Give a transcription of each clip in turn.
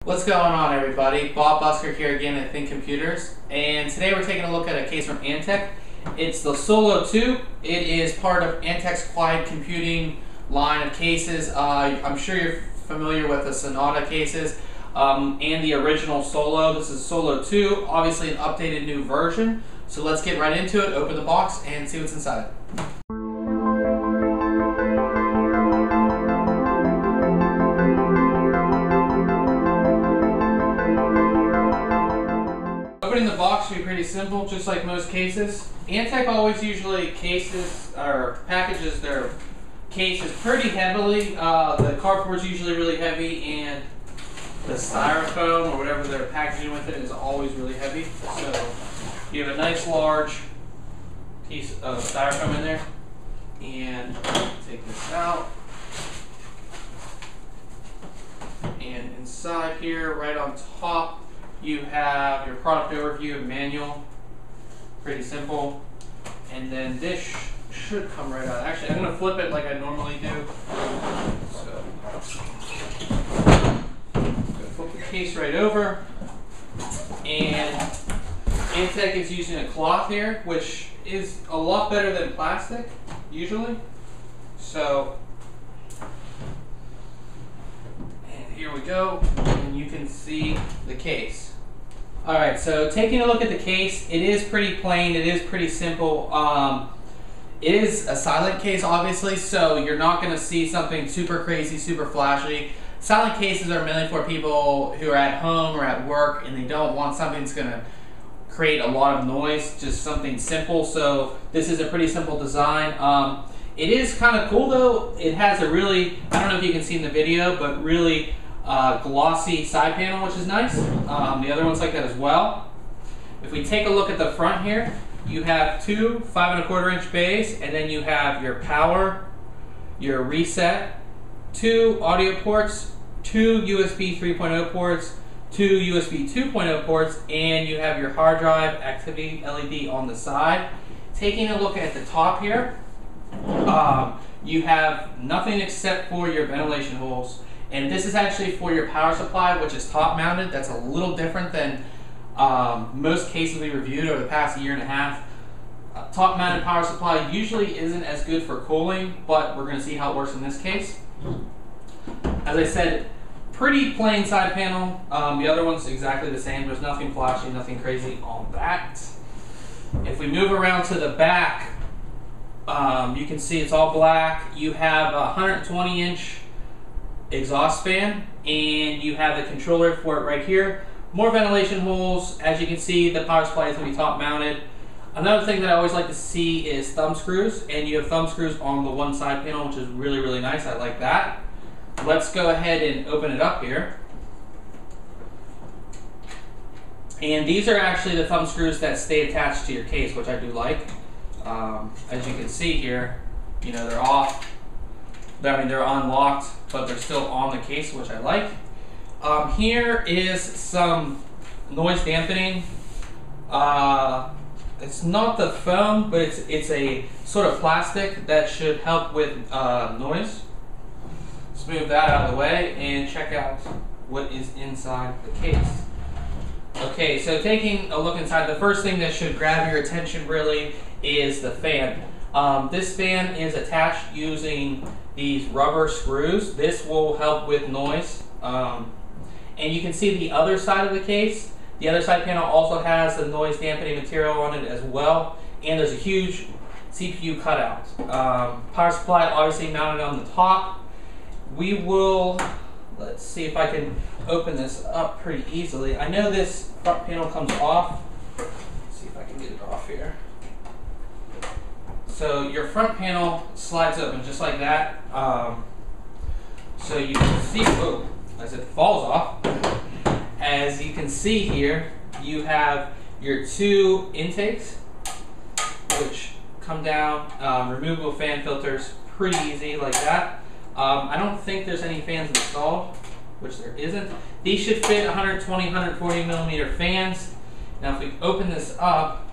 What's going on, everybody? Bob Busker here again at ThinkComputers, and today we're taking a look at a case from Antec. It's the Solo 2. It is part of Antec's quiet computing line of cases. I'm sure you're familiar with the Sonata cases and the original Solo. This is Solo 2, obviously an updated new version. So let's get right into it, open the box, and see what's inside. Opening the box should be pretty simple, just like most cases. Antec always usually packages their cases pretty heavily. The cardboard's usually really heavy, and the styrofoam or whatever they're packaging with it is always really heavy. So you have a nice large piece of styrofoam in there, and take this out. And inside here, right on top, you have your product overview and manual, pretty simple. And then this should come right out. Actually, I'm going to flip it like I normally do. So, I'm going to flip the case right over. And Antec is using a cloth here, which is a lot better than plastic, usually. So, and here we go, and you can see the case. Alright, so taking a look at the case, it is pretty plain, it is pretty simple. It is a silent case, obviously, so you're not going to see something super crazy, super flashy. Silent cases are mainly for people who are at home or at work and they don't want something that's going to create a lot of noise, just something simple. So this is a pretty simple design. It is kind of cool though. It has a really, I don't know if you can see in the video, but really glossy side panel, which is nice. The other one's like that as well. If we take a look at the front here, you have two 5 1/4 inch bays, and then you have your power, your reset, two audio ports, two USB 3.0 ports, two USB 2.0 ports, and you have your hard drive activity LED on the side. Taking a look at the top here, you have nothing except for your ventilation holes. And this is actually for your power supply, which is top mounted. That's a little different than most cases we reviewed over the past year and a half. Top mounted power supply usually isn't as good for cooling, but we're going to see how it works in this case. As I said, pretty plain side panel. The other one's exactly the same. There's nothing flashy, nothing crazy on that. If we move around to the back, you can see it's all black. You have a 120 inch exhaust fan, and you have the controller for it right here. More ventilation holes. As you can see, the power supply is going to be top mounted. Another thing that I always like to see is thumb screws, and you have thumb screws on the one side panel, which is really, really nice. I like that. Let's go ahead and open it up here. And these are actually the thumb screws that stay attached to your case, which I do like. As you can see here, you know, they're off. I mean, they're unlocked, but they're still on the case, which I like. Here is some noise dampening. It's not the foam, but it's a sort of plastic that should help with noise. Let's move that out of the way and check out what is inside the case. Okay, so taking a look inside, the first thing that should grab your attention really is the fan. This fan is attached using these rubber screws. This will help with noise. And you can see the other side of the case. The other side panel also has the noise dampening material on it as well. And there's a huge CPU cutout. Power supply obviously mounted on the top. We will, let's see if I can open this up pretty easily. I know this front panel comes off. Let's see if I can get it off here. So your front panel slides open just like that. So you can see, oh, as it falls off, as you can see here, you have your two intakes, which come down, removable fan filters, pretty easy like that. I don't think there's any fans installed, which there isn't. These should fit 120, 140 millimeter fans. Now if we open this up,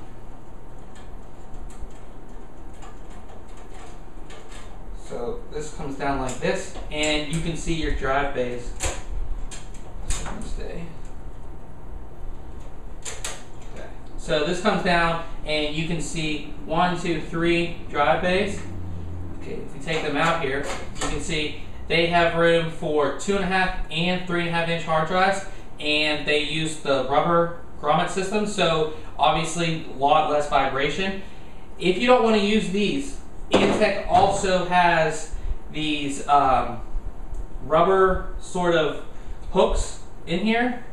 so this comes down like this, and you can see your drive bays. Stay So this comes down and you can see 1, 2, 3 drive bays. Okay, if we take them out here, you can see they have room for 2.5 and 3.5 inch hard drives, and they use the rubber grommet system, so obviously a lot less vibration. If you don't want to use these, Antec also has these rubber sort of hooks in here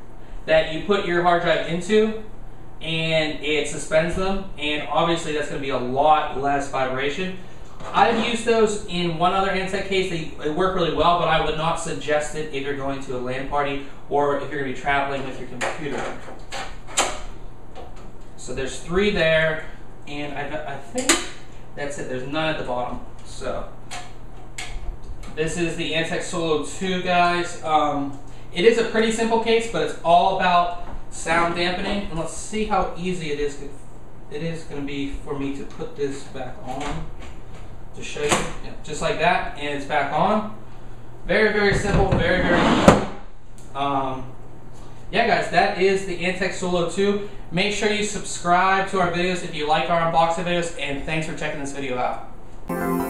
that you put your hard drive into, and it suspends them, and obviously that's going to be a lot less vibration. I've used those in one other Antec case. They work really well, but I would not suggest it if you're going to a LAN party or if you're going to be traveling with your computer. So there's 3 there, and I think that's it. There's none at the bottom. So this is the Antec Solo 2, guys. It is a pretty simple case, but it's all about sound dampening. And let's see how easy it is going to be for me to put this back on. To show you, yeah, just like that, and it's back on. Very, very simple, very, very easy. Yeah, guys, that is the Antec Solo 2. Make sure you subscribe to our videos if you like our unboxing videos, and thanks for checking this video out.